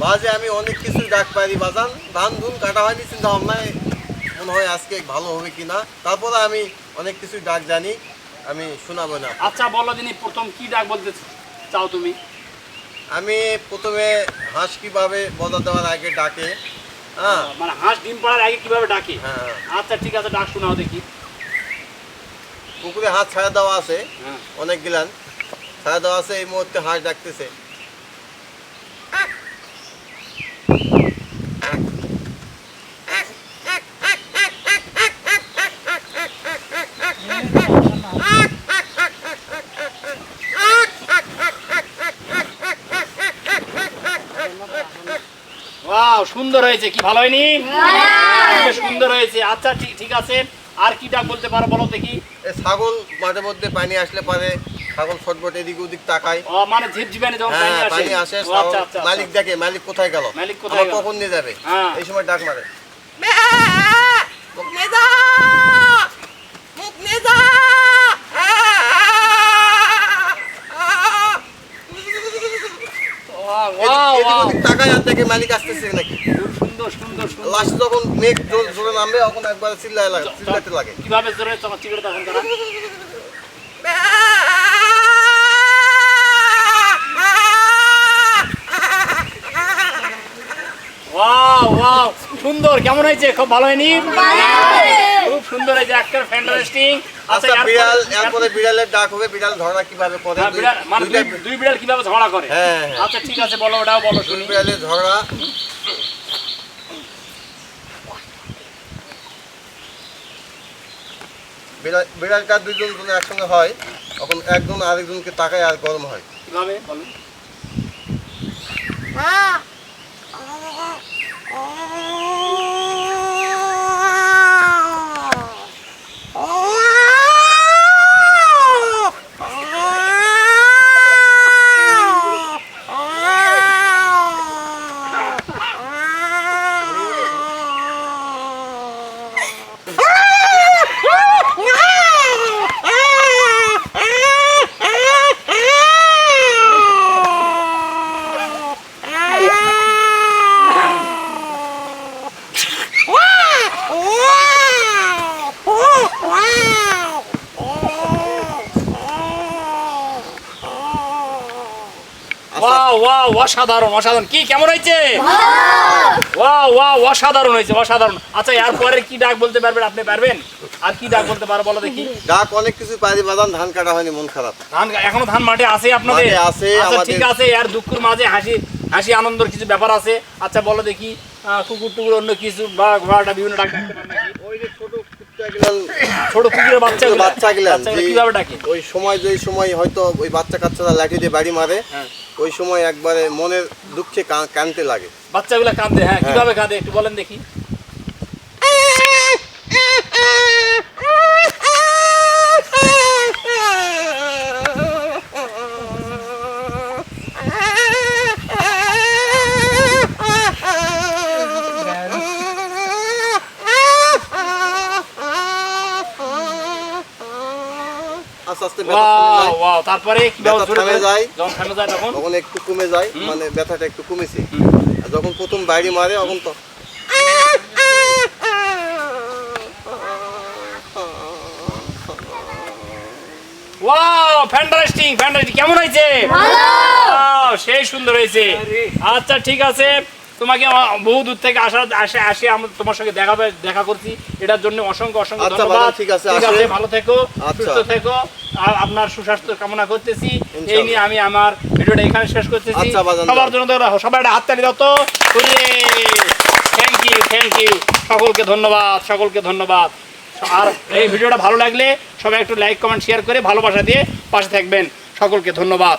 বাজে আমি অনেক কিছু ডাক পারি বাজান, ধান ধুন কাটা হয়নি, চিন্তা ভাবনায় মনে হয় আজকে ভালো হবে কিনা। তারপরে আমি অনেক কিছু ডাক জানি, আমি শোনাবো না। আচ্ছা বলো দিনই, প্রথম কি ডাক বলতে চাও তুমি? আমি প্রথমে হাঁস কিভাবে বদা দেওয়ার আগে ডাকে, হ্যাঁ মানে হাঁস ডিম পাড়ার আগে কিভাবে ডাকে? হ্যাঁ। আচ্ছা ঠিক আছে, ডাক শোনাও দেখি। পুকুরে হাঁস ছাড়া দেওয়া আছে, হ্যাঁ। অনেক গিলান ছাড়া দেওয়া আছে, এই মুহূর্তে হাঁস ডাকতেছে। ওয়াও, সুন্দর হয়েছে, কি ভালো হয়নি? বেশ সুন্দর হয়েছে। আচ্ছা ঠিক আছে, আর কি ডাক বলতে পারো বলো দেখি। ছাগল মাঝে মধ্যে পানি আসলে পারে, ছাগল ছটফট এদিক ওদিক তাকায়। ও মানে ঝিপঝিপানি যখন পানি হ্যাঁ আসে। পানি আসে, ও, আচ্ছা আচ্ছা মালিক দেখে মালিক কোথায় গেল, মালিক কোথায় গেল, কখন নিয়ে যাবে, হ্যাঁ। এই সময় ডাক মারে। টাকায় আর দেখে মালিক আসতেছে নাকি। সুন্দর সুন্দর সুন্দর। লাস্ট যখন মেঘ জোরে নামবে তখন একবার চিল্লাতে লাগে। কিভাবে জোরে চিল্লাতে তখন তারা? ওয়াও ওয়াও, সুন্দর, কেমন হয়েছে? খুব ভালো হয়নি? খুব সুন্দর হয়েছে, একটা ফ্যান্টাস্টিং। আচ্ছা বিড়াল, এরপরে বিড়ালের ডাক হবে, বিড়াল ঝগড়া কিভাবে করে, মানে দুই বিড়াল কিভাবে ঝগড়া করে? হ্যাঁ। আচ্ছা ঠিক আছে, বলো, ওটাও বলো শুনি। বিড়ালের ঝগড়া, বিড়ালটা দুইজন একসঙ্গে হয়, তখন একজন আরেকজনকে তাকায় আর গরম হয়। কিভাবে বলো? ওয়াও ওয়াও, অসাধারণ অসাধারণ। কি কেমন হয়েছে? ওয়াও ওয়াও, অসাধারণ হয়েছে, অসাধারণ। আচ্ছা এরপরে কি ডাক বলতে পারবেন আপনি? পারবেন? আর কি ডাক বলতে পারো বলো দেখি। ডাক অনেক কিছু পারি বাদান, ধান কাটা হয়নি, মন খারাপ। ধান এখনো ধান মাঠে আছে আপনাদের? মাঠে আছে আচ্ছা আমাদের। ঠিক আছে, আর দুঃখের মাঝে হাসি হাসি আনন্দের কিছু ব্যাপার আছে। আচ্ছা বলো দেখি, কুকুর টুকুর অন্য কিছু বা ঘোড়াটা বিভিন্ন ডাক ডাকতে পারে নাকি? ওই যে ছোট কুত্তা গিলান, ছোট কুকুরের বাচ্চা গিলান কিভাবে ডাকে? ওই সময় যে সময় হয়তো ওই বাচ্চা কাচ্চারা লাঠি দিয়ে বাড়ি মারে, হ্যাঁ। ওই সময় একবারে মনের দুঃখে কানতে লাগে। বাচ্চাগুলা কাঁদে? হ্যাঁ, কিভাবে কাঁদে একটু বলেন দেখি। আস্তে আস্তে ওয়াও ওয়াও, তারপরে কিভাবে ব্যথা থেমে যায়, যখন থেমে যায় তখন একটু কমে যায়, মানে ব্যথাটা একটু কমেছে। আর যখন প্রথম বাড়ি মারে তখন তো ওয়াও, ফ্যান্টাস্টিক ফ্যান্টাস্টিক। কেমন হয়েছে? ওয়াও, সেই সুন্দর হয়েছে। আচ্ছা ঠিক আছে, তোমাকে বহু দূর থেকে আসে তোমার সঙ্গে দেখা করছি, এটার জন্য অসংখ্য অসংখ্য ধন্যবাদ। ঠিক আছে, ভালো থেকো, সুস্থ থেকো, আর আপনার সুস্বাস্থ্য কামনা করতেছি। এই নিয়ে আমি আমার ভিডিওটা এখানে শেষ করতেছি। সবার জন্য সবাই একটা হাততালি দাও তো। থ্যাংক ইউ থ্যাংক ইউ, সকলকে ধন্যবাদ, সকলকে ধন্যবাদ। আর এই ভিডিওটা ভালো লাগলে সবাই একটু লাইক কমেন্ট শেয়ার করে ভালোবাসা দিয়ে পাশে থাকবেন। সকলকে ধন্যবাদ।